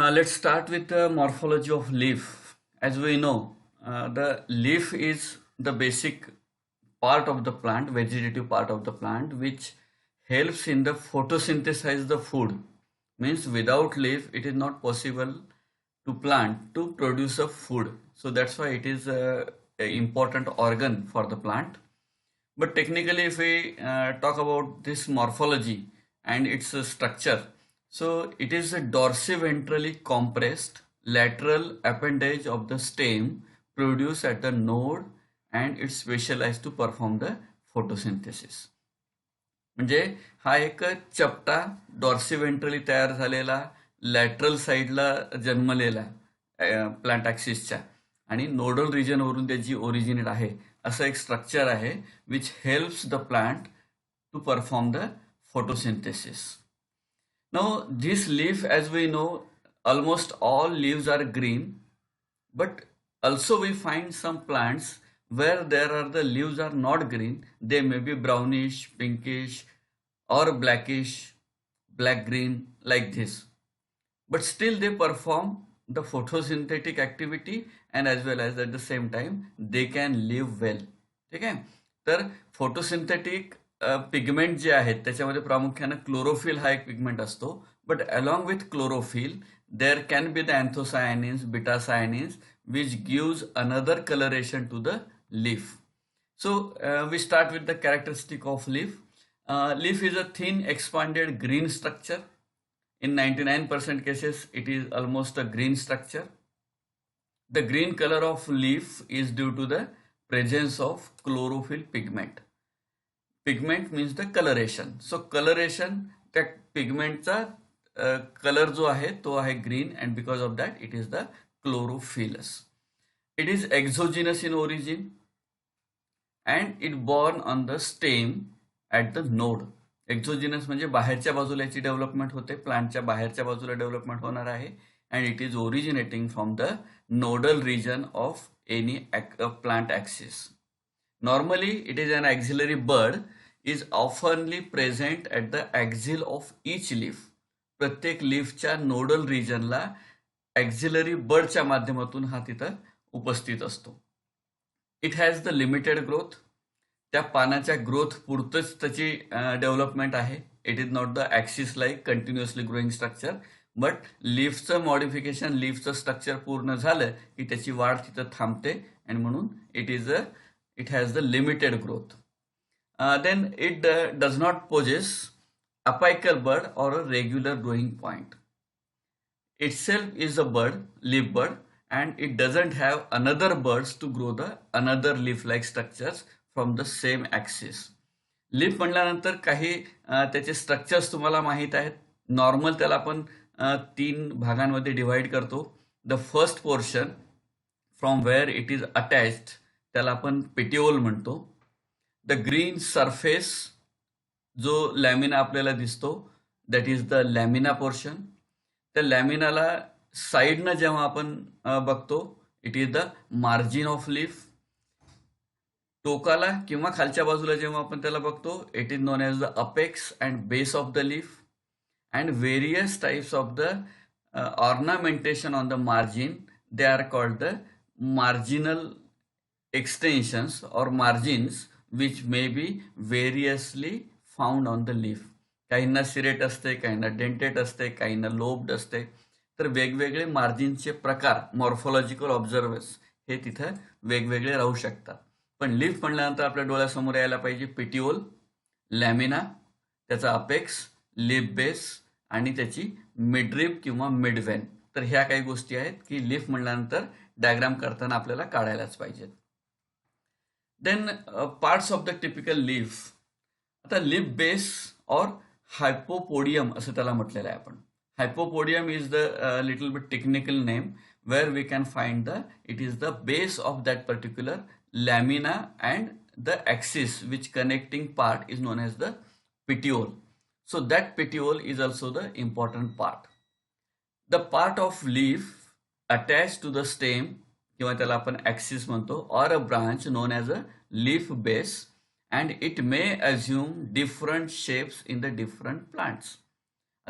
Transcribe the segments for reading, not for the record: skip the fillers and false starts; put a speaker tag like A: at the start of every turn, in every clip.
A: Let's start with the morphology of leaf. As we know, the leaf is the basic part of the plant, vegetative part of the plant, which helps in the photosynthesize the food. Means without leaf, it is not possible to plant to produce a food. So that's why it is a important organ for the plant. But technically, if we talk about this morphology and its structure, so it is a dorsiventrally compressed lateral appendage of the stem produced at the node and it's specialized to perform the photosynthesis. म्हणजे हा एक चपटा डॉर्सिव्हेंट्रली तयार झालेला lateral साईडला जन्मलेला plant ॲक्सिसच्या आणि nodal रिजनवरून त्याची ओरिजिनेट आहे असं एक स्ट्रक्चर आहे which helps the plant to perform the photosynthesis. Now, this leaf, as we know, almost all leaves are green, but also we find some plants where there are the leaves are not green. They may be brownish, pinkish, or blackish, black green, like this. But still they perform the photosynthetic activity and as well as at the same time they can live well. ठीक आहे. तर photosynthetic pigment जे आहेत त्याच्यामध्ये प्रामुख्याने chlorophyll हा एक pigment असतो. But along with chlorophyll there can be the anthocyanins, betacyanins which gives another coloration to the leaf. So we start with the characteristic of leaf. Leaf is a thin expanded green structure. In 99% cases it is almost a green structure. The green color of leaf is due to the presence of chlorophyll pigment. Pigment means the coloration. So coloration त्या पिगमेंटचा colour जो आहे तो आहे green and because of that it is the chlorophyllus. It is exogenous in origin and it born on the stem at the node. एक्झोजिनस म्हणजे बाहेरच्या बाजूला याची development होते, प्लांटच्या बाहेरच्या बाजूला डेव्हलपमेंट होणार आहे and it is originating from the nodal region of any plant axis. Normally, it is an axillary bud is oftenly present at the axil of each leaf. प्रत्येक लीफच्या नोडल रिजनला ॲक्झिलरी बडच्या माध्यमातून हा तिथं उपस्थित असतो. It has the limited growth. त्या पानाच्या growth पुरतच त्याची डेव्हलपमेंट आहे. It is not the axis like continuously growing structure, but लीफचं मॉडिफिकेशन, लीफचं स्ट्रक्चर पूर्ण झालं की त्याची वाढ तिथं थांबते आणि म्हणून it has the limited growth. Then it does not possess apical bud or a regular growing point. Itself is a bud, leaf bud, and it doesn't have another buds to grow the another leaf-like structures from the same axis. Leaf म्हणल्यानंतर काही त्याचे structures तुम्हाला माहीत आहेत. Normal त्याला आपण 3 भागांमध्ये divide करतो. The first portion from where it is attached त्याला आपण पेटिओल म्हणतो. द ग्रीन सरफेस जो लॅमिना आपल्याला दिसतो that is the lamina portion. त्या लॅमिनाला साईडनं जेव्हा आपण बघतो it is the margin of leaf. टोकाला किंवा खालच्या बाजूला जेव्हा आपण त्याला बघतो it is known as the apex and base of the leaf. And various types of the ornamentation on the margin they are called the marginal extensions or margins which may be variously found on the leaf. काहींना Siret असते, काहींना dentate असते, काहींना lobed असते. तर वेगवेगळे मार्जिनचे प्रकार, morphological ऑब्झर्वर्स हे तिथं वेगवेगळे राहू शकतात. पण लीफ म्हणल्यानंतर आपल्या डोळ्यासमोर यायला पाहिजे पेटिओल, लॅमिना, त्याचा अपेक्स, लीफ बेस आणि त्याची मिडरिब किंवा मिडवेन. तर ह्या काही गोष्टी आहेत की लीफ म्हणल्यानंतर डायग्राम करताना आपल्याला काढायलाच पाहिजेत. Then parts of the typical leaf. आता लीफ बेस और हायपोपोडियम असं त्याला म्हटलेलं आहे आपण. Hypopodium is the little bit technical name where we can find the it is the base of that particular lamina and the axis which connecting part is known as the petiole. So that petiole is also the important part. The part of leaf attach to the stem किंवा त्याला आपण axis म्हणतो or a branch known as a leaf base and it may assume different shapes in the different plants.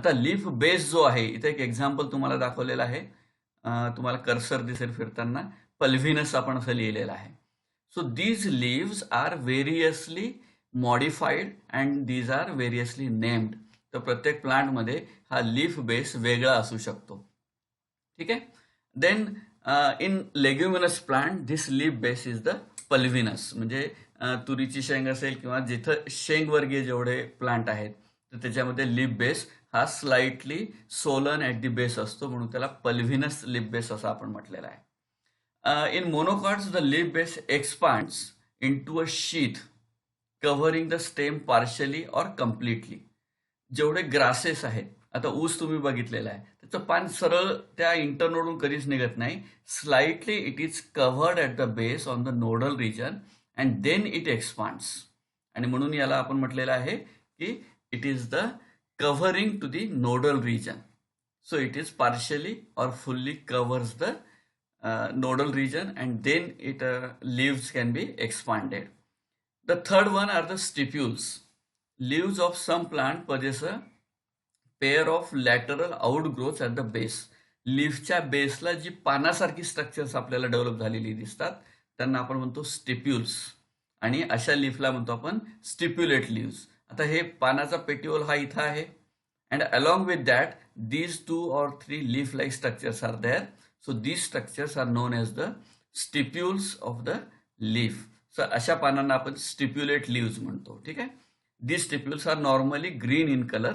A: आता leaf base जो आहे, इथे एक example तुम्हाला दाखवलेलं आहे. तुम्हाला कर्सर दिसेल फिरताना. पल्व्हिनस आपण असं लिहिलेलं आहे. So these leaves are variously modified and these are variously named. तर प्रत्येक प्लांटमध्ये हा लीफ बेस वेगळा असू शकतो. ठीक आहे. Then in leguminous plant this leaf base is the pulvinus. म्हणजे तुरीची शेंग असेल किंवा जिथं शेंगवर्गीय जेवढे प्लांट आहेत तर त्याच्यामध्ये लीफ बेस हा slightly Solan at the base असतो, म्हणून त्याला पल्व्हिनस लीफ बेस असं आपण म्हटलेलं आहे. In monocots, the leaf base expands into a sheath covering the stem partially or completely. जेवढे ग्रासेस आहेत, आता ऊस तुम्ही बघितलेला आहे, त्याचं पान सरळ त्या इंटरनोडून कधीच निघत नाही. Slightly it is covered at the base on the nodal region and then it expands. आणि म्हणून याला आपण म्हटलेलं आहे की it is the covering to the nodal region. So it is partially or fully covers the nodal region and then it leaves can be expanded. The third one are the stipules. Leaves of some plant possess a pair of lateral outgrowths at the base. लीफच्या बेसला जी पानासारखी structures आपल्याला develop झालेली दिसतात त्यांना आपण म्हणतो स्टिप्युल्स, आणि अशा लीफला म्हणतो आपण स्टिप्युलेट लीव्स. आता हे पानाचा पेटिओल हा इथं आहे and along with that these 2 or 3 leaf like structures are there. So these structures are known as the stipules of the leaf. So अशा पानांना आपण stipulate leaves म्हणतो. ठीक आहे. These stipules are normally green in color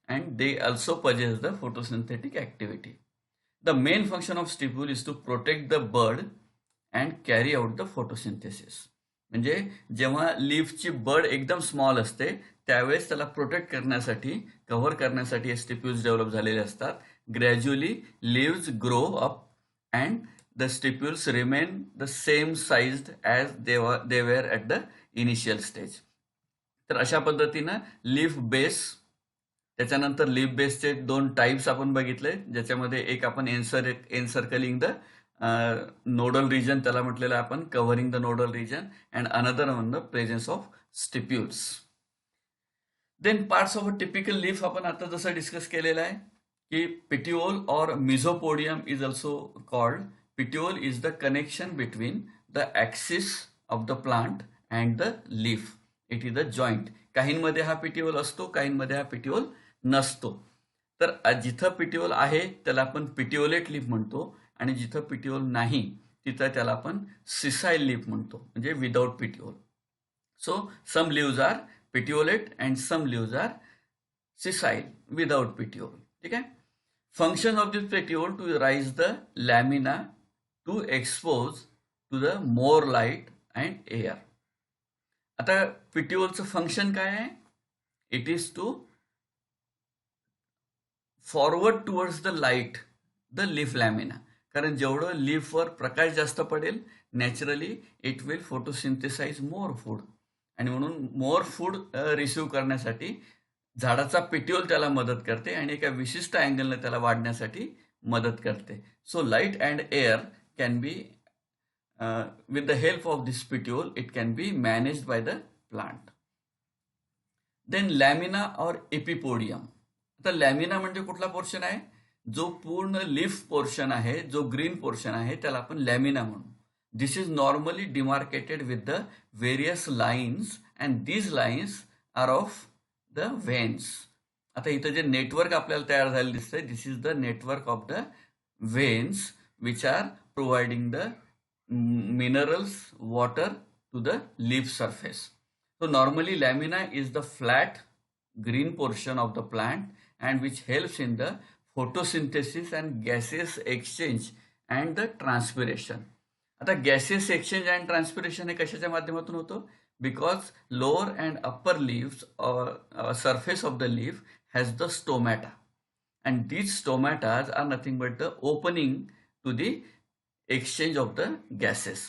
A: and they also possess the photosynthetic activity. The main function of stipule is to protect the bud and carry out the photosynthesis. म्हणजे जेव्हा लीफची बड एकदम small असते त्यावेळेस त्याला protect करण्यासाठी, cover करण्यासाठी हे स्टिप्युल्स develop झालेले असतात. Gradually leaves grow up and the stipules remain the same sized as they were at the initial stage. तर अशा पद्धतीनं लीफ बेस, त्याच्यानंतर लीफ बेसचे 2 टाइप्स आपण बघितले, ज्याच्यामध्ये एक आपण एन्सर्कलिंग द नोडल रिजन त्याला म्हटलेलं आपण covering the nodal region, and another on the presence of stipules. Then parts of a typical leaf आपण आता जसं डिस्कस केलेलं आहे कि petiole or mesopodium is also called. Petiole is the connection between the axis of the plant and the leaf. It is the joint. काहींमध्ये हा petiole असतो, काहींमध्ये हा petiole नसतो. तर जिथं petiole आहे त्याला आपण petiolate leaf म्हणतो आणि जिथं petiole नाही तिथं त्याला आपण sessile leaf म्हणतो, म्हणजे without petiole. So some leaves are petiolate and some leaves are sessile without petiole. ठीक आहे. Function of this petiole to raise the lamina to expose to the more light and air. आता petiole function काय आहे? It is to forward towards the light the leaf lamina. कारण जेवढं लीफवर प्रकाश जास्त पडेल naturally it will photosynthesize more food, आणि म्हणून मोर फूड रिसिव्ह करण्यासाठी झाडाचा पेटिओल त्याला मदत करते आणि एका विशिष्ट अँगलने त्याला वाढण्यासाठी मदत करते. So light and air can be with the help of this petiole it can be managed by the plant. Then lamina और एपिपोडियम. आता लॅमिना म्हणजे कुठला पोर्शन आहे? जो पूर्ण लीफ पोर्शन आहे, जो ग्रीन पोर्शन आहे त्याला आपण लॅमिना म्हणू. This is normally demarcated with the various lines and these lines are of the veins. आता इथं जे नेटवर्क आपल्याला तयार झालेलं दिसतंय this is the network of the veins which are providing the minerals water to the leaf surface. So normally lamina is the flat green portion of the plant and which helps in the photosynthesis and gaseous exchange and the transpiration. आता gaseous exchange and transpiration हे कशाच्या माध्यमातून होतं? Because lower and upper leaves or surface of the leaf has the stomata, and these stomatas are nothing but the opening to the exchange of the gases.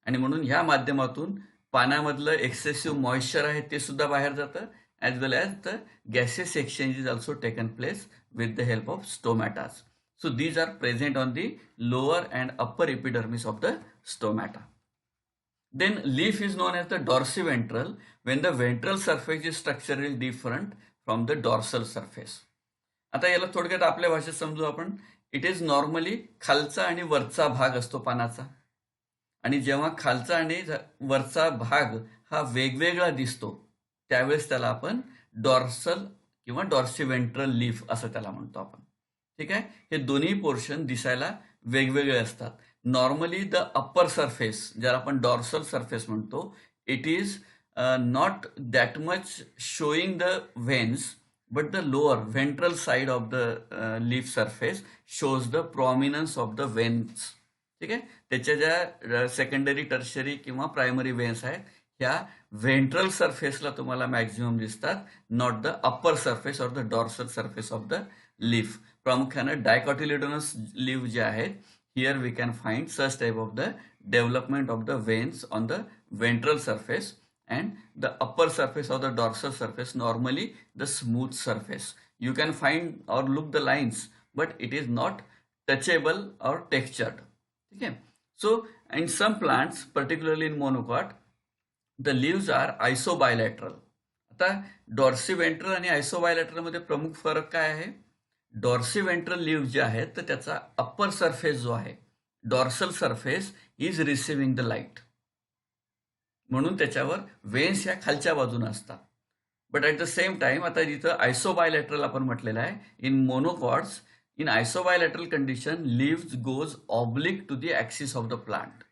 A: आणि म्हणून ह्या माध्यमातून पाण्यामधलं excessive moisture आहे ते सुद्धा बाहेर जातं, as well as the gases exchange is also taken place with the help of stomatas. So these are present on the lower and upper epidermis of the stomata. Then leaf is known as the dorsiventral when the ventral surface is structurally different from the dorsal surface. आता याला थोडक्यात आपल्या भाषेत समजू आपण. It is normally खालचा आणि वरचा भाग असतो पानाचा, आणि जेव्हा खालचा आणि वरचा भाग हा वेगवेगळा दिसतो त्यावेळेस त्याला आपण डॉर्सल किंवा डॉर्सिव्हेंट्रल लीफ असं त्याला म्हणतो आपण. ठीक आहे. हे दोन्ही पोर्शन दिसायला वेगवेगळे असतात. नॉर्मली द अप्पर सरफेस, ज्याला आपण डॉर्सल सरफेस म्हणतो, it is not that much showing the व्हेन्स, but the lower ventral side of the leaf surface shows the prominence of the veins. ठीक आहे. त्याच्या ज्या सेकंडरी टर्शरी किंवा प्रायमरी वेन्स आहेत ह्या व्हेंट्रल सरफेसला तुम्हाला मॅक्झिमम दिसतात, not the upper surface or the dorsal surface of the leaf. प्रामुख्याने डायकॉटिलिडोनस लीफ जे आहेत, here we can find such type of the development of the veins on the ventral surface, and the upper surface of the dorsal surface normally the smooth surface. You can find or look the lines, but it is not touchable or textured. Okay. So in some plants, particularly in monocot, the leaves are isobilateral. आता डॉर्सिव्हेंट्रल आणि आयसोबायलॅटरल मध्ये प्रमुख फरक काय आहे? डॉर्सिव्हेंट्रल leave जे आहेत तर त्याचा अप्पर सरफेस जो आहे, dorsal surface, is receiving the light, म्हणून त्याच्यावर वेन्स ह्या खालच्या बाजूने असतात. But at the same time आता जिथं आयसोबायलॅटरल आपण म्हटलेलं आहे, in monocots, in isobilateral condition leaves goes oblique to the axis of the plant.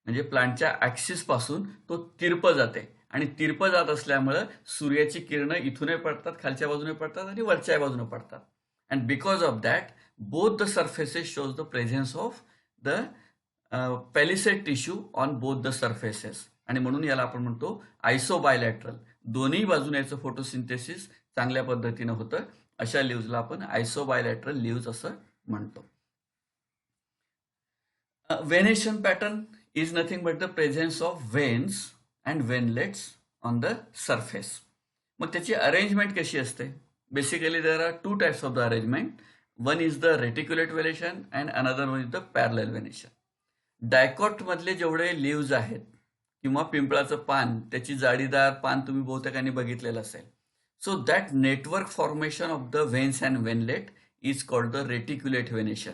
A: म्हणजे प्लांटच्या ॲक्सिस पासून तो तिरप जाते, आणि तिरप जात असल्यामुळं सूर्याची किरणं इथूनही पडतात, खालच्या बाजूने पडतात आणि वरच्या बाजूने पडतात. And because of that both the surfaces shows the presence of the palisade tissue on both the surfaces. आणि म्हणून याला आपण म्हणतो आयसोबायलॅटरल. दोन्ही बाजूने याचं फोटोसिंथेसिस चांगल्या पद्धतीनं होतं. अशा लिव्हजला आपण आयसोबायलॅटरल लिव्ज असं म्हणतो. Venation pattern is nothing but the presence of veins and veinlets on the surface. मग त्याची अरेंजमेंट कशी असते? Basically there are two types of the arrangement. One is the reticulate venation and another one is the parallel venation. Dicot मधले जेवढे leaves आहेत किंवा पिंपळाचं पान, त्याची जाडीदार पान तुम्ही बहुतेकांनी बघितलेलं असेल. So that network formation of the veins and veinlet is called the reticulate venation.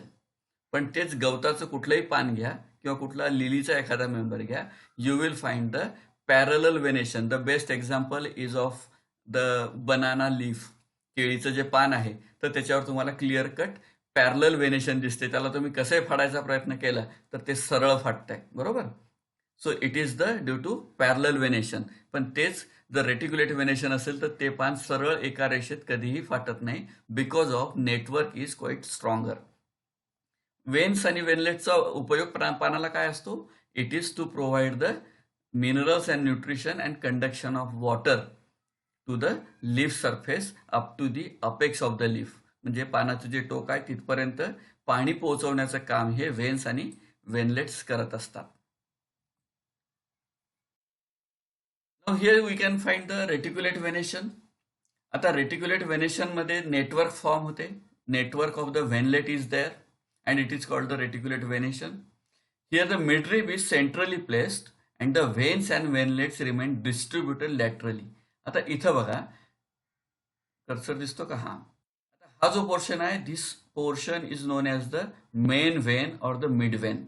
A: पण तेच गवताचं कुठलंही पान घ्या किंवा कुठला लिलीचा एखादा मेंबर घ्या, you will find the parallel venation. The best example is of the banana leaf. केळीचं जे पान आहे तर त्याच्यावर तुम्हाला क्लिअर कट पॅरलल व्हेनेशन दिसते. त्याला तुम्ही कसंही फाडायचा प्रयत्न केला तर ते सरळ फाटतंय, बरोबर. So it is the due to parallel venation. पण तेच जर रेटिक्युलेट व्हेनेशन असेल तर ते पान सरळ एका रेषेत कधीही फाटत नाही, because of network is quite stronger. Veins आणि वेनलेटचा उपयोग पानाला काय असतो? It is to provide the minerals and nutrition and conduction of water to the leaf surface up to the apex of the leaf. म्हणजे पानाचं जे टोक आहे तिथपर्यंत पाणी पोहोचवण्याचं काम हे वेन्स आणि वेनलेट्स करत असतात. Now here we can find the reticulate venation. आता रेटिक्युलेट व्हेनेशन मध्ये नेटवर्क फॉर्म होते. Network of the veinlet is there and it is called the reticulate venation. Here the midrib is centrally placed and the veins and veinlets remain distributed laterally. आता इथं बघा, cursor दिसतो का? हा. आता हा जो पोर्शन आहे, this portion is known as the main vein or the mid vein.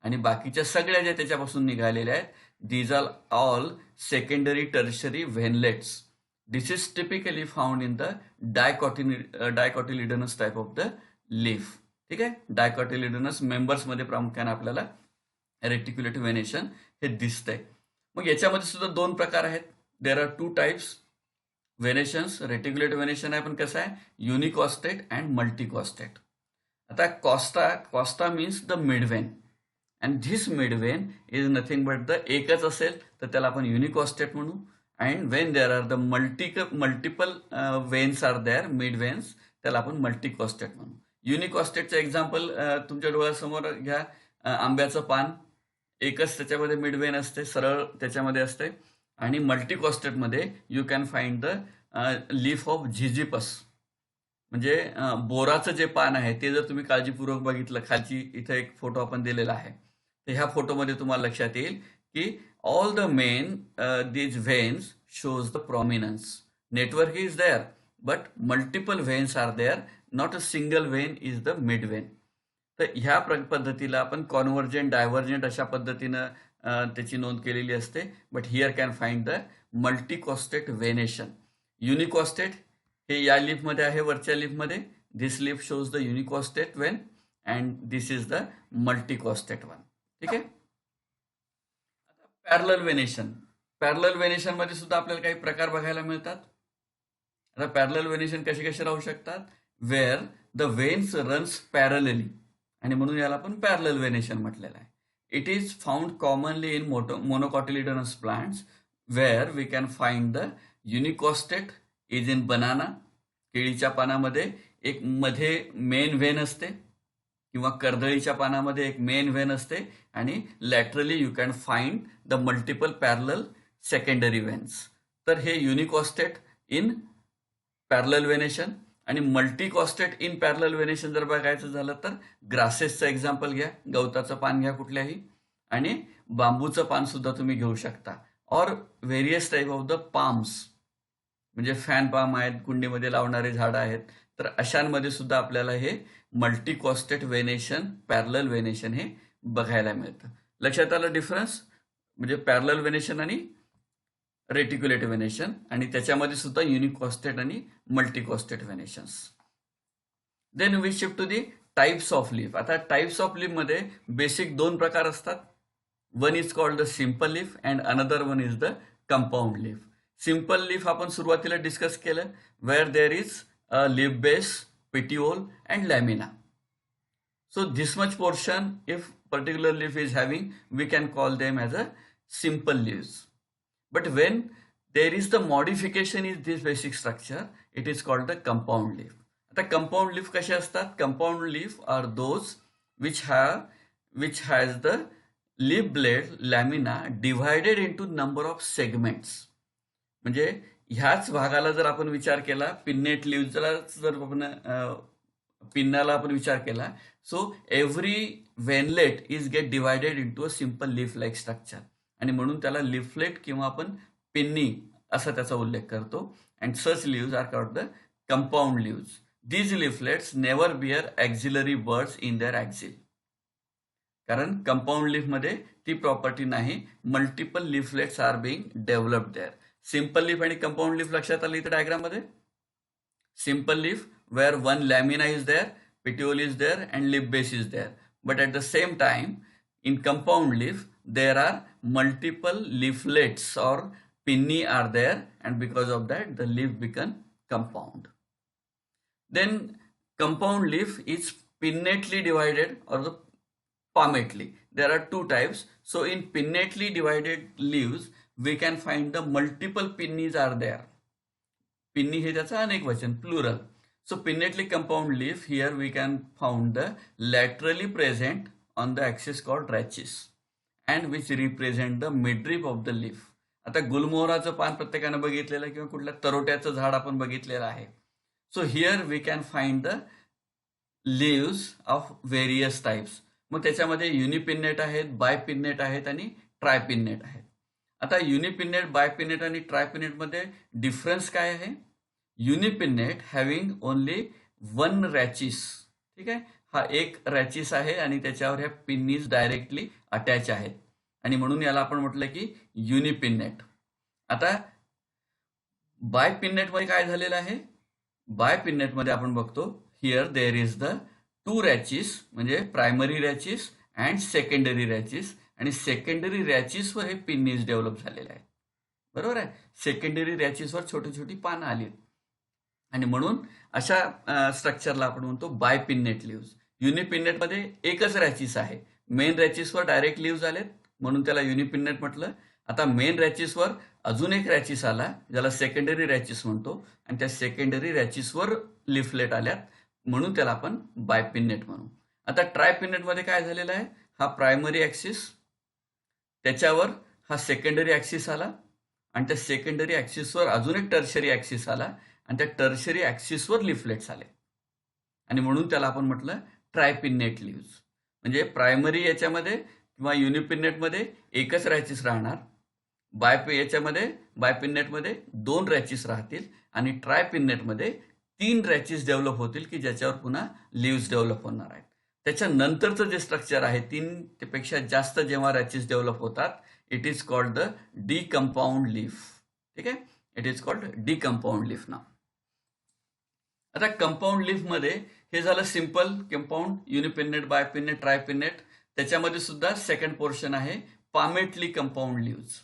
A: आणि बाकीच्या सगळ्या ज्या त्याच्यापासून निघालेल्या आहेत, these are all secondary tertiary venlets. This is typically found in the dicotyledonous type of the leaf. ठीक आहे. डायकॉटिलिडोनस मेंबर्स मध्ये प्रामुख्याने आपल्याला रेटिक्युलेट व्हेनेशन हे दिसतंय. मग याच्यामध्ये सुद्धा दोन प्रकार आहेत. There are two types venations. Reticulate venation आहे पण कसं आहे? Unicostate and multicostate. आता costa means the mid vein, and this mid vein is nothing but the एकच असेल तर त्याला आपण युनिकॉस्टेट म्हणू. And when there are the multiple veins are there, mid veins, त्याला आपण मल्टीकॉस्टेट म्हणू. युनिकॉस्टेटचं एक्झाम्पल तुमच्या डोळ्यासमोर घ्या. आंब्याचं पान, एकच त्याच्यामध्ये मिड वेन असते, सरळ त्याच्यामध्ये असते. आणि मल्टीकॉस्टेटमध्ये you can find the leaf of Zizyphus. म्हणजे बोराचं जे पान आहे ते जर तुम्ही काळजीपूर्वक बघितलं, खालची इथं एक फोटो आपण दिलेला आहे, तर ह्या फोटोमध्ये तुम्हाला लक्षात येईल की all the main these व्हेन्स shows the prominence. Network is there, but multiple veins are there not a single Wien is the mid Wien. तर ह्या पद्धतीला आपण कॉन्व्हर्जंट डायव्हर्जंट अशा पद्धतीनं त्याची नोंद केलेली असते. But here can find the multicostate venation. Unicostate हे या लीफमध्ये आहे, वरच्या लीफमध्ये. This leaf shows the unicostate vein and this is the multicostate one. ठीक आहे. Parallel venation. पॅरलल वेनेशन मध्ये सुद्धा आपल्याला काही प्रकार बघायला मिळतात. आता पॅरलल वेनेशन कसे कसे राहू शकतात? Where the veins runs parallelly, आणि म्हणून याला आपण पॅरलल वेनेशन म्हटलेलं आहे. It is found commonly in monocotyledonous plants where we can find the unicostate is in banana. केळीच्या पानामध्ये एक मध्ये मेन व्हेन असते, किंवा कर्दळीच्या पानामध्ये एक मेन व्हेन असते, आणि laterally you can find the multiple parallel secondary veins. तर हे युनिकॉस्टेट इन पॅरलल वेनेशन. आणि मल्टीकॉस्टेट इन पॅरलल वेनेशन जर बघायचं झालं तर ग्रासेसचं एक्झाम्पल घ्या, गवताचं पान घ्या कुठल्याही, आणि बांबूचं पान सुद्धा तुम्ही घेऊ शकता. Or various type of the palms, म्हणजे फॅन पाम आहेत, कुंडीमध्ये लावणारे झाडं आहेत. तर अशांमध्ये सुद्धा आपल्याला हे मल्टीकॉस्टेट वेनेशन, पॅरलल वेनेशन हे बघायला मिळतं. लक्षात आलं डिफरन्स? म्हणजे पॅरलल वेनेशन आणि रेटिक्युलेट वेनेशन, आणि त्याच्यामध्ये सुद्धा युनिकॉस्टेट आणि multicostate venations. Then we shift to the types of leaf. आता टाइप्स ऑफ लीफ मध्ये बेसिक दोन प्रकार असतात. One is called the simple leaf and another one is the compound leaf. Simple leaf आपण सुरुवातीला डिस्कस केलं, where there is a leaf base, petiole and lamina. So this much portion, if particular leaf is having, we can call them as a simple leaves. But when there is the modification in this basic structure, it is called the compound leaf. आता compound leaf कसे असतात? Compound leaf are those which has the leaf blade lamina divided into number of segments. म्हणजे ह्याच भागाला जर आपण विचार केला, पिन्नेट लीव्हला जर आपण पिन्नाला आपण विचार केला, so every veinlet is get divided into a simple leaf like structure, आणि म्हणून त्याला लीफलेट किंवा आपण पिन्नी असा त्याचा उल्लेख करतो. And such leaves are called the compound leaves. These leaflets never bear axillary birds in their axil. कारण कंपाऊंड लीफमध्ये ती प्रॉपर्टी नाही. Multiple leaflets are being developed there. Simple leaf आणि कंपाऊंड लीफ लक्षात आलं इथे डायग्राम मध्ये. Simple leaf where one lamina is there, petiole is there and leaf base is there. But at the same time, in compound leaf, there are multiple leaflets or pinnae are there, and because of that, the leaf become compound. Then compound leaf is pinnately divided or the palmately. There are two types. So in pinnately divided leaves, we can find the multiple pinnaes are there. Pinnae हे त्याचा अनेक वचन, plural. So pinnately compound leaf, here we can found the laterally present on the axis called rachis, and which represent the midrib of the leaf. आता गुलमोहराचं पान प्रत्येकानं बघितलेलं, किंवा कुठल्या तरोट्याचं झाड आपण बघितलेलं आहे. So here we can find the leaves of various types. मग त्याच्यामध्ये युनिपिन्नेट आहेत, बायपिन्नेट आहेत आणि ट्रायपिन्नेट आहेत. आता युनिपिन्नेट, बायपिन्नेट आणि ट्रायपिन्नेट मध्ये डिफरन्स काय आहे? युनिपिन्नेट हॅव्हिंग ओनली वन रॅचिस. ठीक आहे, हा एक रॅचिस आहे आणि त्याच्यावर ह्या पिन्नीज डायरेक्टली अटॅच आहेत, आणि म्हणून याला आपण म्हटलं की युनिपिन्नेट. आता बायपिन्नेट मध्ये काय झालेलं आहे? बायपिन्नेट मध्ये आपण बघतो, here there is the two rachis, म्हणजे primary rachis and secondary rachis, आणि सेकंडरी रॅचिसवर हे पिन्नीज डेव्हलप झालेले आहेत. बरोबर आहे, सेकंडरी रॅचिसवर छोटी छोटी पानं आली, आणि म्हणून अशा स्ट्रक्चरला आपण म्हणतो बायपिन्नेट लीव्स. युनिपिन्नेट मध्ये एकच रॅचिस आहे, मेन रॅचिसवर डायरेक्ट लीव्स आलेत, म्हणून त्याला युनिपिन्नेट म्हटलं. आता मेन रॅचिसवर अजून एक रॅचिस आला, ज्याला सेकंडरी रॅचिस म्हणतो, आणि त्या सेकंडरी रॅचिसवर लिफलेट आल्यात, म्हणून त्याला आपण बायपिन्नेट म्हणू. आता ट्रायपिन्नेट मध्ये काय झालेलं आहे? हा प्रायमरी ऍक्सिस, त्याच्यावर हा सेकंडरी ऍक्सिस आला, आणि त्या सेकंडरी ऍक्सिसवर अजून एक टर्शरी ऍक्सिस आला, आणि त्या टर्शरी ऍक्सिसवर लिफलेट्स आले, आणि म्हणून त्याला आपण म्हटलं ट्रायपिन्नेट लीव्स. म्हणजे प्रायमरी याच्यामध्ये किंवा युनिपिन्नेटमध्ये एकच रॅचिस राहणार, बायपिन्नेटमध्ये दोन रॅचिस राहतील, आणि ट्रायपिन्नेटमध्ये 3 रॅचेस डेव्हलप होतील की ज्याच्यावर पुन्हा लिव्स डेव्हलप होणार आहेत. त्याच्यानंतरचं जे स्ट्रक्चर आहे 3 पेक्षा जास्त जेव्हा रॅचेस डेव्हलप होतात, it is called the decompound leaf. ठीक आहे, it is called decompound leaf नाव. आता कंपाऊंड लीफ मध्ये हे झालं सिंपल कंपाऊंड, युनिपिन्नेट, बायपिन्नेट, ट्रायपिन्नेट. त्याच्यामध्ये सुद्धा सेकंड पोर्शन आहे पामेटली कंपाऊंड लिव्स,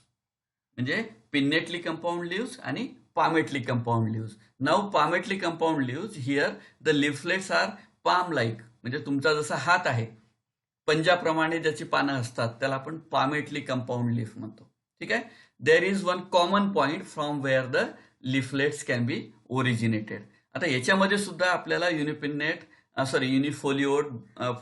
A: म्हणजे पिन्नेटली कंपाऊंड लिव्स आणि palmately compound leaves. Now palmately compound leaves here the leaflets are palm like, म्हणजे तुमचा जसा हात आहे पंजाप्रमाणे ज्याची पानं असतात त्याला आपण पामेटली कंपाऊंड लीफ म्हणतो. ठीक आहे. देर is one common point from where the leaflets can be originated. आता याच्यामध्ये सुद्धा आपल्याला युनिपिन्नेट, युनिफोलिओट,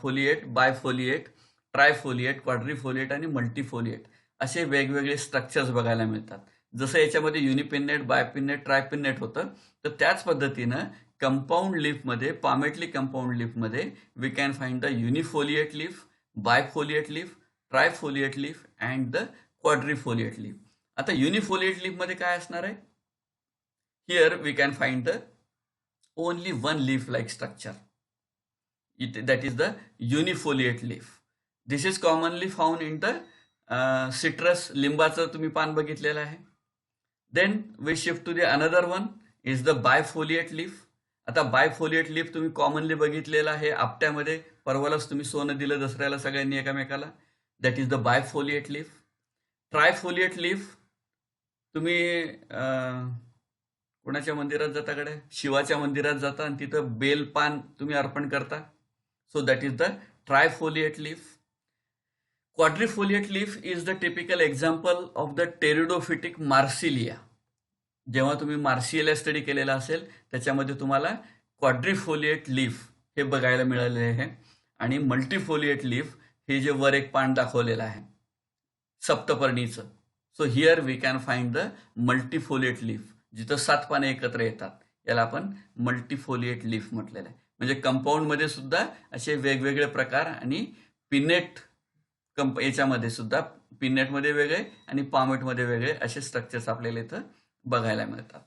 A: फोलिएट, बायफोलिएट, ट्रायफोलिएट, क्वाड्रिफोलिएट आणि मल्टीफोलिएट असे वेगवेगळे स्ट्रक्चर्स बघायला मिळतात. जसं याच्यामध्ये युनिपिन्नेट, बायपिन्नेट, ट्रायपिन्नेट होतं, तर त्याच पद्धतीनं कंपाऊंड लीफमध्ये, पामेटली कंपाऊंड लीफमध्ये we can find the unifoliate leaf, bifoliate leaf, trifoliate leaf and the quadrifoliate leaf. आता युनिफोलिएट लीफमध्ये काय असणार आहे? Here we can find the only one leaf like structure, that is the unifoliate leaf. This is commonly found in the citrus, लिंबाचं तुम्ही पान बघितलेलं आहे. Then we shift to the another one is the bifoliate leaf. आता बायफोलिएट leaf तुम्ही commonly बघितलेलं आहे आपट्यामध्ये, परवालाच तुम्ही सोनं दिलं दसऱ्याला सगळ्यांनी एकामेकाला, that is the bifoliate leaf. Trifoliate leaf तुम्ही कोणाच्या मंदिरात जाता कडे, शिवाच्या मंदिरात जाता आणि तिथं बेलपान तुम्ही अर्पण करता. So that is the trifoliate leaf. Quadrifoliate leaf is the typical example of the pteridophytic Marsilea. जेव्हा तुम्ही मार्सिलिया स्टडी केलेला असेल त्याच्यामध्ये तुम्हाला क्वाड्रिफोलिएट लीफ हे बघायला मिळाले आहे. आणि मल्टीफोलिएट लीफ हे जे वर एक पान दाखवलेलं आहे सप्तपर्णीचं. So here we can find the multifoliate leaf, जिथं 7 पाने एकत्र येतात, याला आपण मल्टीफोलिएट लीफ म्हटलेलं आहे. म्हणजे कंपाऊंडमध्ये सुद्धा असे वेगवेगळे प्रकार आणि पिनेट याच्यामध्ये सुद्धा पिनेटमध्ये वेगळे आणि पामेटमध्ये वेगळे असे स्ट्रक्चर्स आपल्याला इथं बघायला मिळतात.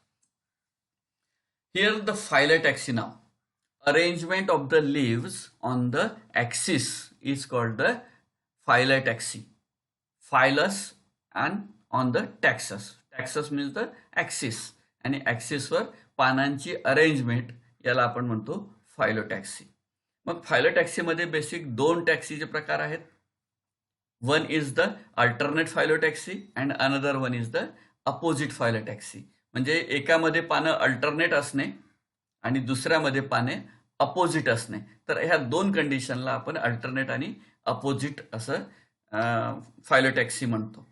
A: हिअर द फायलोटॅक्सी नाव. Arrangement of the leaves on the axis is called the phyllotaxy. Phyllos and on the taxis. Taxis means the axis, आणि ॲक्सिसवर पानांची अरेंजमेंट याला आपण म्हणतो फायलोटॅक्सी. मग फायलोटॅक्सीमध्ये बेसिक 2 टॅक्सीचे प्रकार आहेत. One is the alternate phyllotaxy and another one is the opposite phyllotaxy. म्हणजे एकामध्ये पानं अल्टरनेट असणे आणि दुसऱ्यामध्ये पाने अपोजिट असणे. तर ह्या 2 कंडिशनला आपण अल्टरनेट आणि अपोजिट असं फायलोटॅक्सी म्हणतो.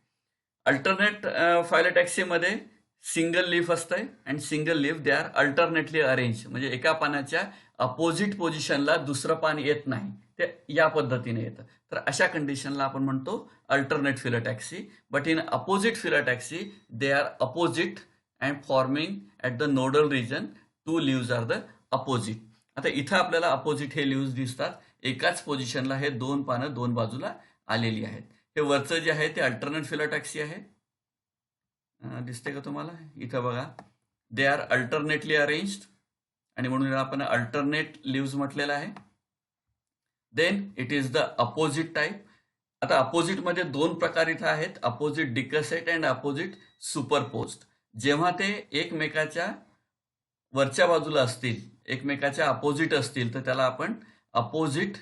A: अल्टरनेट फायलोटॅक्सीमध्ये सिंगल लीफ असतंय and single leaf they are alternately arrange. म्हणजे एका पानाच्या अपोजिट पोझिशनला दुसरं पान येत नाही, ते या पद्धतीने येतं. तर अशा कंडिशनला आपण म्हणतो alternate phyllotaxy. But in opposite phyllotaxy they are opposite and forming at the nodal region. 2 leaves are the opposite. आता इथं आपल्याला अपोजिट हे लीव्ज दिसतात. एकाच पोझिशनला हे 2 पानं 2 बाजूला आलेली आहेत. हे वरचं जे आहे ते अल्टरनेट फिलोटॅक्सी आहे. दिसते का तुम्हाला? इथं बघा, दे आर अल्टरनेटली अरेंज्ड आणि म्हणून आपण अल्टरनेट लीव्ज म्हटलेलं आहे. Then it is the opposite type. आता अपोजिटमध्ये 2 प्रकार इथं आहेत, opposite decussate and opposite superposed. जेव्हा ते एकमेकाच्या वरच्या बाजूला असतील, एकमेकाच्या अपोजिट असतील, तर त्याला आपण अपोजिट,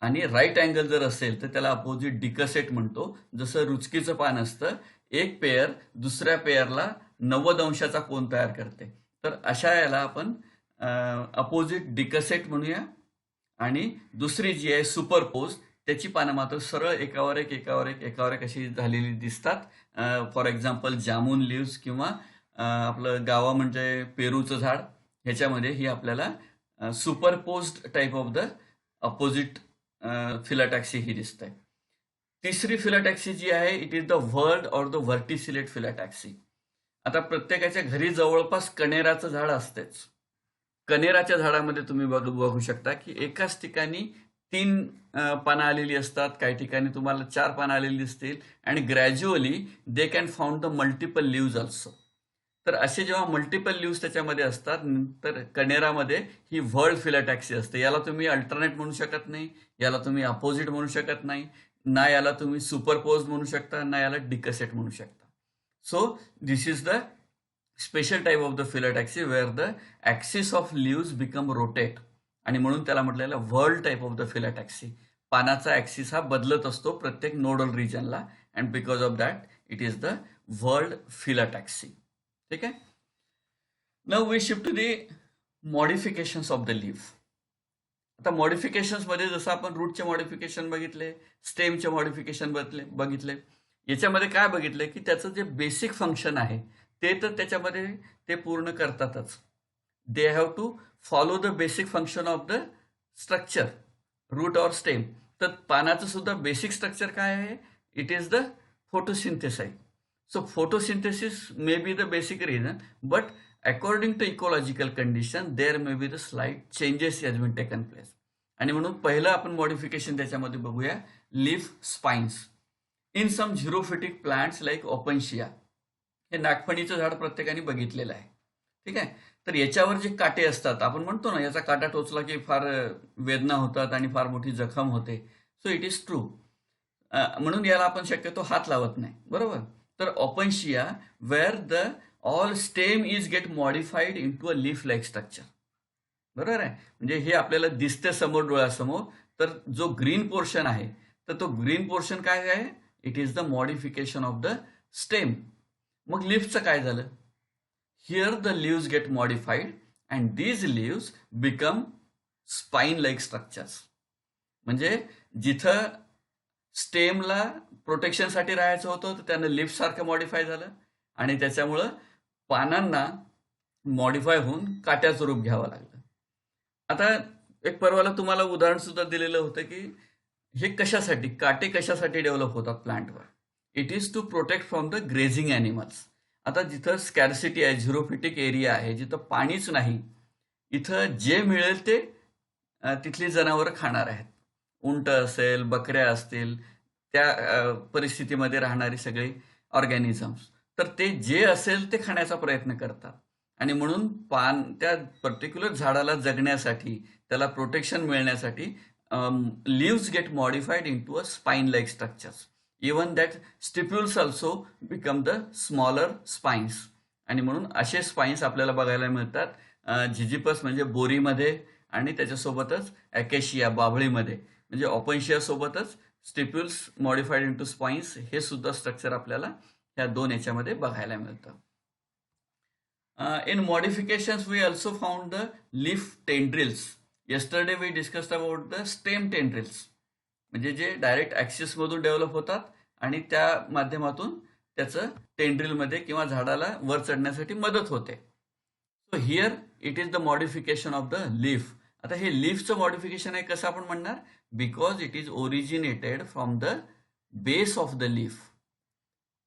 A: आणि राईट अँगल जर असेल तर त्याला अपोजिट डिकसेट म्हणतो. जसं रुचकीचं पान असतं, एक पेयर दुसऱ्या पेयरला 90 अंशाचा कोन तयार करते, तर अशा याला आपण अपोजिट डिकसेट म्हणूया. आणि दुसरी जी आहे सुपरपोज, त्याची पानं मात्र सरळ एकावर एक एकावर एक एकावर एक अशी झालेली दिसतात. फॉर एक्झाम्पल जामून लिव्स किंवा आपलं गावा म्हणजे पेरूचं झाड, ह्याच्यामध्ये ही आपल्याला superposed type of the opposite phyllotaxy ही दिसत आहे. तिसरी फिलोटॅक्सी जी आहे it is the whorled or the verticillate phyllotaxy. आता प्रत्येकाच्या घरी जवळपास कणेराचं झाड असतेच. कणेराच्या झाडामध्ये तुम्ही बघू शकता की एकाच ठिकाणी 3 पानं आलेली असतात, काही ठिकाणी तुम्हाला 4 पानं आलेली दिसतील, आणि gradually they can found the multiple leaves also. तर असे जेव्हा मल्टिपल लीव्स त्याच्यामध्ये असतात, तर कनेरामध्ये ही व्हर्ल फिलाटॅक्सी असते. याला तुम्ही अल्टरनेट म्हणू शकत नाही, याला तुम्ही अपोजिट म्हणू शकत नाही, ना याला तुम्ही सुपरपोज म्हणू शकता, ना याला डिकसेट म्हणू शकता. So this is the special type of the phyllotaxy where the axis of leaves become rotate, आणि म्हणून त्याला म्हटलेलं whorl type of the phyllotaxy. पानाचा ॲक्सिस हा बदलत असतो प्रत्येक नोडल रिजनला, and because of that it is the whorl phyllotaxy. ठीक आहे. Now we shift to the modifications of the leaf. आता मॉडिफिकेशन्स मध्ये जसं आपण रूटचे मॉडिफिकेशन बघितले, स्टेमचे मॉडिफिकेशन बघितले, याच्यामध्ये काय बघितलं की त्याचं जे बेसिक फंक्शन आहे ते तर त्याच्यामध्ये ते पूर्ण करतातच. They have to follow the basic function of the structure, root or stem. तर पानाचं सुद्धा बेसिक स्ट्रक्चर काय आहे? It is the photosynthesize. So photosynthesis may be the basic reason, but according to ecological condition, there may be the slight changes has been taken place. आणि म्हणून पहिलं आपण modification त्याच्यामध्ये बघूया, leaf spines. In some xerophytic plants like Opuntia, हे नागफणीचं झाड प्रत्येकाने बघितलेलं आहे. ठीक आहे. तर याच्यावर जे काटे असतात, आपण म्हणतो ना याचा काटा टोचला की फार वेदना होतात आणि फार मोठी जखम होते. So it is true. म्हणून याला आपण शक्यतो हात लावत नाही, बरोबर. तर Opuntia where the all stem is get modified into a leaf like structure. बरोबर आहे. म्हणजे हे आपल्याला दिसते समोर डोळ्यासमोर. तर जो ग्रीन पोर्शन आहे, तर तो ग्रीन पोर्शन काय आहे? It is the modification of the stem. मग लीफचं काय झालं? Here the leaves get modified and these leaves become spine like structures. म्हणजे जिथं स्टेमला प्रोटेक्शनसाठी राहायचं होतं तर त्यानं लिफ सारखं मॉडिफाय झालं, आणि त्याच्यामुळं पानांना मॉडिफाय होऊन काट्याचं रूप घ्यावं लागलं. आता एक परवाला तुम्हाला उदाहरण सुद्धा दिलेलं होतं की हे कशासाठी, काटे कशासाठी डेव्हलप होतात प्लांटवर? It is to protect from the grazing animals. आता जिथं स्कॅर्सिटी आहे, झिरोफिटिक एरिया आहे, जिथं पाणीच नाही, इथं जे मिळेल ते तिथली जनावरं खाणार आहेत. उंट असेल, बकऱ्या असतील, त्या परिस्थितीमध्ये राहणारी सगळी ऑर्गॅनिझम्स, तर ते जे असेल ते खाण्याचा प्रयत्न करतात. आणि म्हणून त्या पर्टिक्युलर झाडाला जगण्यासाठी, त्याला प्रोटेक्शन मिळण्यासाठी leaves get modified into a spine like structures. Even that stipules also become the smaller spines. आणि म्हणून असे स्पाइन्स आपल्याला बघायला मिळतात झिजिपस म्हणजे बोरीमध्ये, आणि त्याच्यासोबतच ॲकेशिया बाभळीमध्ये. म्हणजे ओपनशिया सोबतच स्टिप्युल्स मॉडिफाईड इंटू स्पाइन्स हे सुद्धा स्ट्रक्चर आपल्याला ह्या दोन याच्यामध्ये बघायला मिळतं. In modifications we also found the leaf tendrils. Yesterday we discussed about the stem tendrils, म्हणजे जे डायरेक्ट ॲक्सिस मधून डेव्हलप होतात आणि त्या माध्यमातून त्याचं टेंड्रिलमध्ये किंवा झाडाला वर चढण्यासाठी मदत होते. So here it is the modification of the leaf. आता हे लीफचं मॉडिफिकेशन आहे, कसं आपण म्हणणार? Because it is originated from the base of the leaf.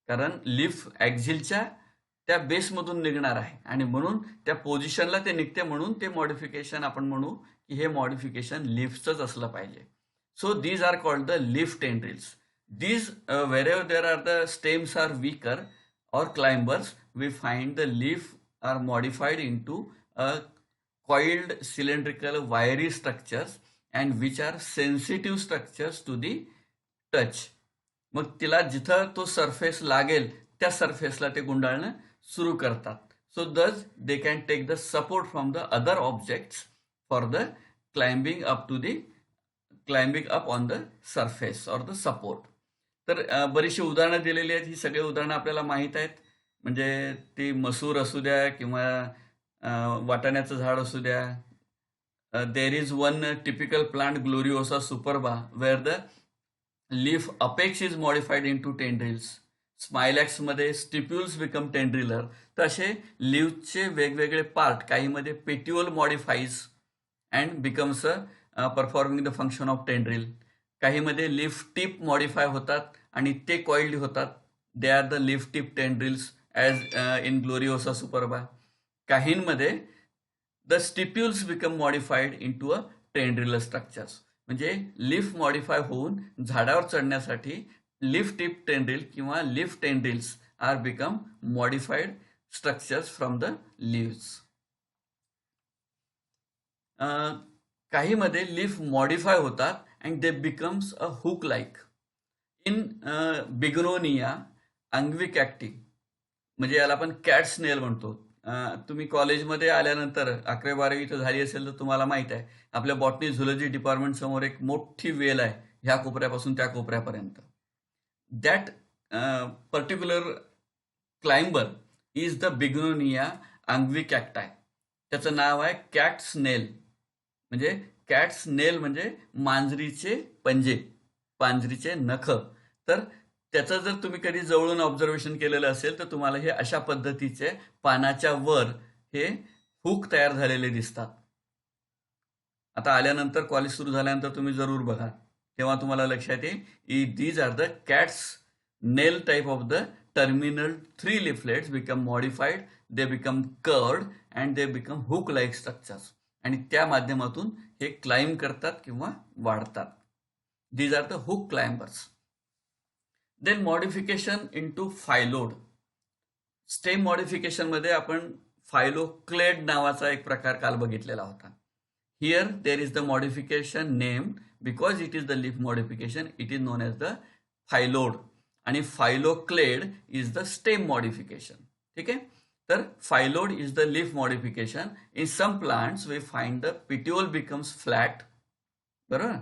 A: कारण लीफ ॲक्झिलच्या त्या बेसमधून निघणार आहे, आणि म्हणून त्या पोझिशनला ते निघते, म्हणून ते मॉडिफिकेशन आपण म्हणू की हे मॉडिफिकेशन लीफचंच असलं पाहिजे. So these are called the leaf tendrils. These wherever there are the stems are weaker or climbers, we find the leaf are modified into a coiled cylindrical wiry structures, and which are sensitive structures to the touch. मग तिला जिथं तो surface लागेल त्या सरफेसला ते गुंडाळणं सुरू करतात. So thus they can take the support from the other objects for the climbing up on the surface or the support. तर बरीचशी उदाहरणं दिलेली आहेत. ही सगळी उदाहरणं आपल्याला माहीत आहेत. म्हणजे ती मसूर असू द्या किंवा वाटाण्याचं झाड असू द्या. There is one typical plant Gloriosa superba where the leaf apex is modified into tendrils. स्मायलॅक्समध्ये स्टिप्युल्स बिकम टेंड्रिलर. तर असे लीव्हचे वेगवेगळे पार्ट, काहीमध्ये petiole modifies and becomes performing the function of tendril. काहीमध्ये लीफ टिप मॉडिफाय होतात आणि ते कॉइल्ड होतात. They are the leaf tip tendrils as in Gloriosa superba. काहींमध्ये the stipules become modified into a tendrillar structures. म्हणजे leaf modify होऊन झाडावर चढण्यासाठी लीफ टिप टेंड्रिल किंवा leaf tendrils are become modified structures from the leaves. काही मध्ये leaf modify होतात and they becomes a hook like. In Bignonia unguis cati, म्हणजे याला आपण कॅट स्नेल म्हणतो. तुम्ही कॉलेजमध्ये आल्यानंतर 11वी-12वी इथं झाली असेल तर तुम्हाला माहित आहे, आपल्या बॉटनी झुलॉजी डिपार्टमेंट समोर एक मोठी वेल आहे, ह्या कोपऱ्यापासून त्या कोपऱ्यापर्यंत. That particular climber is the Bignonia unguis cati. त्याचं नाव आहे कॅट स्नेल. म्हणजे कॅट स्नेल म्हणजे मांजरीचे पंजे, मांजरीचे नख. तर त्याचं जर तुम्ही कधी जवळून ऑब्झर्वेशन केलेलं असेल तर तुम्हाला हे अशा पद्धतीचे पानाच्या वर हे हुक तयार झालेले दिसतात. आता आल्यानंतर कॉलेज सुरू झाल्यानंतर तुम्ही जरूर बघा, तेव्हा तुम्हाला लक्षात येईल these are the cat's nail type of the terminal 3 leaflets become modified, they become curved and they become hook like structures. आणि त्या माध्यमातून हे क्लाइंब करतात किंवा वाढतात. These are the hook climbers. Then modification into phyllode. Stem modification मध्ये आपण phylloclade नावाचा एक प्रकार काल बघितलेला होता. Here there is the modification named because it is the leaf modification, it is known as the phyllode. आणि phylloclade is the stem modification. ठीक आहे. तर phyllode is the leaf modification. In some plants we find the petiole becomes flat. बरोबर.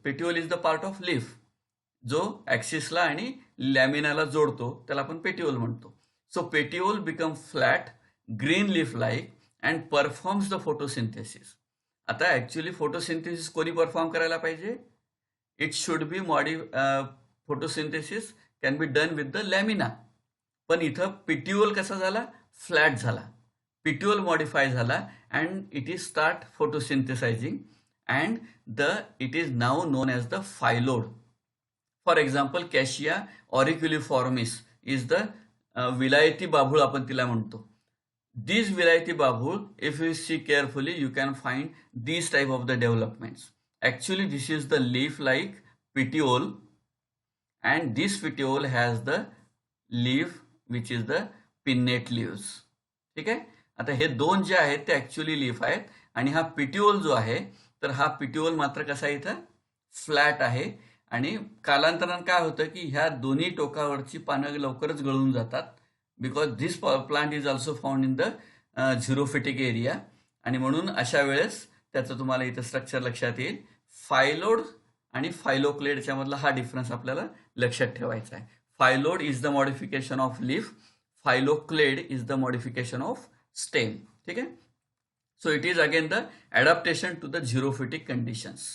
A: Petiole is the part of leaf, जो ऍक्सिसला आणि लॅमिनाला जोडतो, त्याला आपण पेटिओल म्हणतो. So petiole become flat, green leaf like and performs the photosynthesis. आता ऍक्च्युली फोटोसिंथेसिस कोणी परफॉर्म करायला पाहिजे? It should be photosynthesis can be done with the lamina. पण इथं पिटिओल कसा झाला? फ्लॅट झाला. पिटिओल मॉडिफाय झाला and it is start photosynthesizing and it is now known as the phyllode. For example Cassia auriculiformis is the विलायती बाभूळ आपण तिला म्हणतो. These विलायती बाभूळ, if you see carefully, you can find these type of the developments. Actually, this is the leaf-like petiole, and this petiole has the leaf which is the pinnate leaves. ठीक आहे. आता हे दोन जे आहेत ते ऍक्च्युअली लीफ आहेत आणि हा पिटिओल जो आहे तर हा पिटिओल मात्र कसा इथं फ्लॅट आहे. आणि कालांतरानं काय होतं की ह्या दोन्ही टोकावरची पानं लवकरच गळून जातात, because this plant is also found in the xerophytic area. आणि म्हणून अशा वेळेस त्याचं तुम्हाला इथं स्ट्रक्चर लक्षात येईल. फायलोड आणि फायलोक्लेडच्या मधला हा डिफरन्स आपल्याला लक्षात ठेवायचा आहे. Phyllode is the modification of leaf, phylloclade is the modification of stem. ठीक आहे. So it is again the adaptation to the xerophytic conditions.